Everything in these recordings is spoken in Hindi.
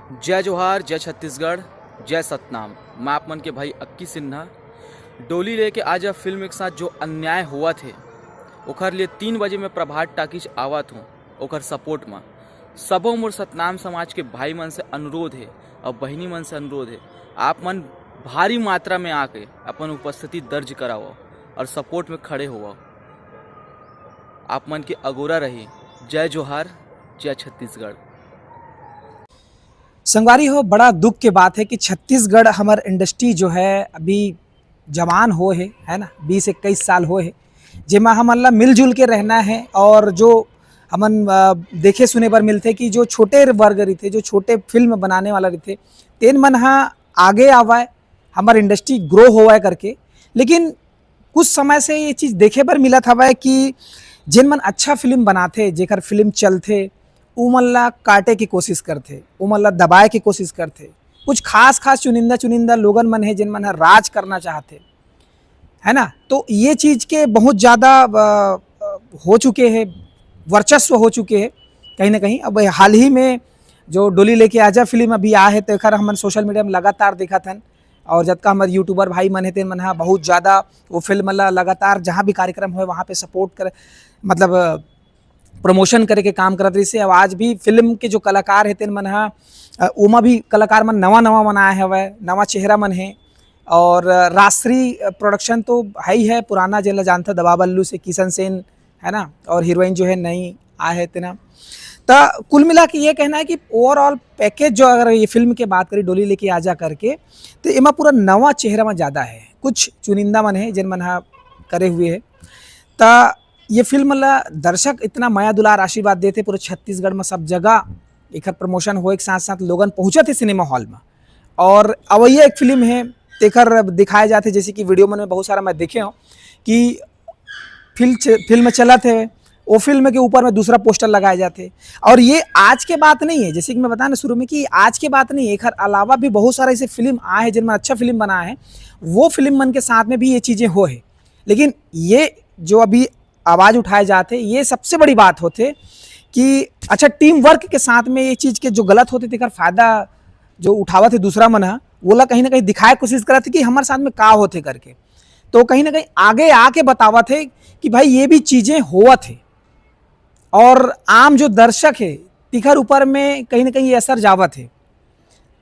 जय जोहार, जय छत्तीसगढ़, जय सतनाम। मैं आप मन के भाई अक्की सिन्हा डोली लेके आज फिल्म एक साथ जो अन्याय हुआ थे ओखर लिए 3 बजे में प्रभात टाकीज आवत हूँ ओखर सपोर्ट में। सबो मोर सतनाम समाज के भाई मन से अनुरोध है और बहनी मन से अनुरोध है, आप मन भारी मात्रा में आके अपन उपस्थिति दर्ज कराओ और सपोर्ट में खड़े हो। आप मन के अगोरा रही। जय जोहार, जय छत्तीसगढ़। संगवारी हो, बड़ा दुख के बात है कि छत्तीसगढ़ हमार इंडस्ट्री जो है अभी जवान हो है ना, 20-21 साल हो है, जेमा हमन ला मिलजुल के रहना है। और जो हमन देखे सुने बर मिलते कि जो छोटे वर्ग रहते, जो छोटे फिल्म बनाने वाला रहते, तेन मन हा आगे आवाए, हमार इंडस्ट्री ग्रो होवाए करके। लेकिन कुछ समय से ये चीज़ देखे बर मिलत हवय कि जिन मन अच्छा फिल्म बनाते, जेकर फिल्म चलते, उमन ला काटे की कोशिश करते, उमन ला दबाए की कोशिश करते। कुछ खास चुनिंदा लोगन मन है जिन मन राज करना चाहते, है ना। तो ये चीज़ के बहुत ज़्यादा हो चुके हैं, वर्चस्व हो चुके हैं कहीं ना कहीं। अब हाल ही में जो डोली लेके आजा फिल्म अभी आ है, तो हम सोशल मीडिया में लगातार देखा था। और जब का हमारे यूट्यूबर भाई मन है तेन मन बहुत ज़्यादा वो फिल्म ला लगातार जहाँ भी कार्यक्रम हो वहाँ पे सपोर्ट कर, मतलब प्रमोशन करे के काम करत रही से। अब आज भी फिल्म के जो कलाकार है तेन मन ओमा भी कलाकार मन नवा बनाए हवय, नवा चेहरा मन है। और राष्ट्रीय प्रोडक्शन तो है ही है, पुराना जेला जानता दवा बल्लू से किशन सेन, है ना। और हीरोइन जो है नई आए है तेना। तो कुल मिला के ये कहना है कि ओवरऑल पैकेज जो, अगर ये फिल्म के बात करें डोली लेके आजा करके, तो एमा पूरा नवा चेहरा में ज़्यादा है। कुछ चुनिंदा मन है जिन मन करे हुए है। तो ये फिल्म ला दर्शक इतना माया दुलार आशीर्वाद देते पूरे छत्तीसगढ़ में, सब जगह एक प्रमोशन हो, एक साथ साथ लोगन पहुँचे थे सिनेमा हॉल में। और अवैया एक फिल्म है तेकर दिखाए जाते, जैसे कि वीडियो में बहुत सारा मैं देखे हूँ कि फिल्म चला थे, वो फिल्म के ऊपर में दूसरा पोस्टर लगाए जाते। और ये आज के बात नहीं है, जैसे कि मैं बताया ना शुरू में कि आज के बात नहीं है, एक अलावा भी बहुत सारे ऐसे फिल्म आए हैं जिनमें अच्छा फिल्म बना है, वो फिल्म मन के साथ में भी ये चीज़ें हो है। लेकिन ये जो अभी आवाज़ उठाए जाते, ये सबसे बड़ी बात होते कि अच्छा टीम वर्क के साथ में ये चीज़ के जो गलत होते थे फ़ायदा जो उठावा थे दूसरा मन वो ला कहीं ना कहीं दिखाए कोशिश करा थे कि हमारे साथ में का होते करके। तो कहीं ना कहीं आगे आके बतावा थे कि भाई ये भी चीज़ें हुआ थे। और आम जो दर्शक है तिखर ऊपर में कहीं ना कहीं ये असर जावत है।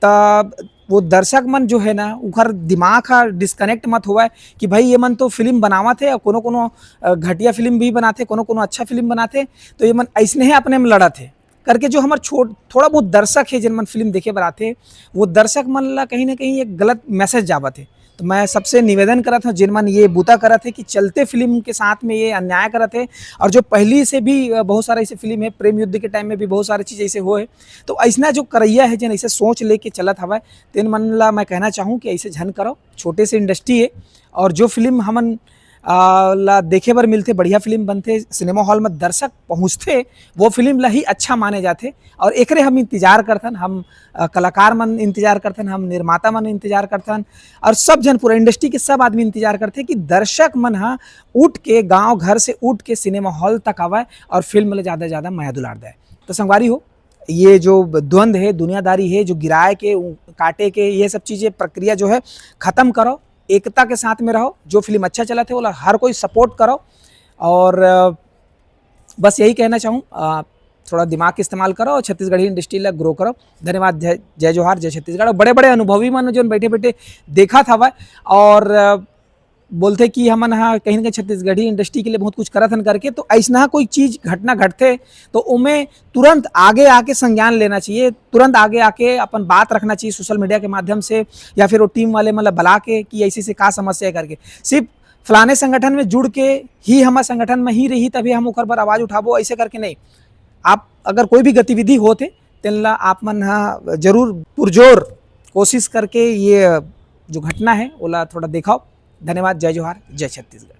तब वो दर्शक मन जो है ना, उखर दिमाग का डिस्कनेक्ट मत हुआ है कि भाई ये मन तो फिल्म बनावत है, और कोनो घटिया फिल्म भी बनाते, कोनो अच्छा फिल्म बनाते, तो ये मन ऐसने ही अपने में लड़त है करके। जो हमारे थोड़ा बहुत दर्शक है जिन मन फिल्म देखे बर आते, वो दर्शक मन ला कहीं ना कहीं एक गलत मैसेज जावत है। तो मैं सबसे निवेदन करा था जिन मन ये बूता करा थे कि चलते फिल्म के साथ में ये अन्याय करा थे। और जो पहली से भी बहुत सारे ऐसे फिल्म है, प्रेम युद्ध के टाइम में भी बहुत सारी चीज़ ऐसे हो है। तो ऐसा जो करैया है जिन ऐसे सोच लेके चलत हवा, तेन मन ला मैं कहना चाहूँ कि ऐसे झन करो। छोटे से इंडस्ट्री है और जो फिल्म हमन ला देखे बर मिलते, बढ़िया फिल्म बनते, सिनेमा हॉल में दर्शक पहुँचते, वो फिल्म ला ही अच्छा माने जाते। और एकरे हम इंतजार करथन, हम कलाकार मन इंतजार करथन, हम निर्माता मन इंतजार करथन, और सब जन पूरा इंडस्ट्री के सब आदमी इंतजार करते कि दर्शक मन उठ के गांव घर से उठ के सिनेमा हॉल तक आवाए और फिल्म ला ज़्यादा से ज़्यादा माया दुलार दे। तो संगवारी हो, ये जो द्वंद्व है, दुनियादारी है, जो गिराए के काटे के, ये सब चीज़ें प्रक्रिया जो है ख़त्म करो, एकता के साथ में रहो। जो फिल्म अच्छा चला थे वो हर कोई सपोर्ट करो। और बस यही कहना चाहूँ, थोड़ा दिमाग का इस्तेमाल करो और छत्तीसगढ़ी इंडस्ट्री ला ग्रो करो। धन्यवाद। जय जोहार, जय छत्तीसगढ़। और बड़े बड़े अनुभवी मन जो बैठे देखा था वह, और बोलते कि हमन कहीं ना कहीं छत्तीसगढ़ी इंडस्ट्री के लिए बहुत कुछ करत हन करके। तो ऐसा कोई चीज़ घटना घटते तो उमें तुरंत आगे आके संज्ञान लेना चाहिए, तुरंत आगे आके अपन बात रखना चाहिए सोशल मीडिया के माध्यम से, या फिर वो टीम वाले मतलब बुला के कि ऐसी से का समस्या है करके। सिर्फ फलाने संगठन में जुड़ के ही हमारे संगठन में ही रही तभी हम ओकर पर आवाज़ उठाबो, ऐसे करके नहीं। आप अगर कोई भी गतिविधि होते तेन ला आप मन जरूर पुरजोर कोशिश करके ये जो घटना है ओला थोड़ा देखाओ। धन्यवाद। जय जोहार, जय छत्तीसगढ़।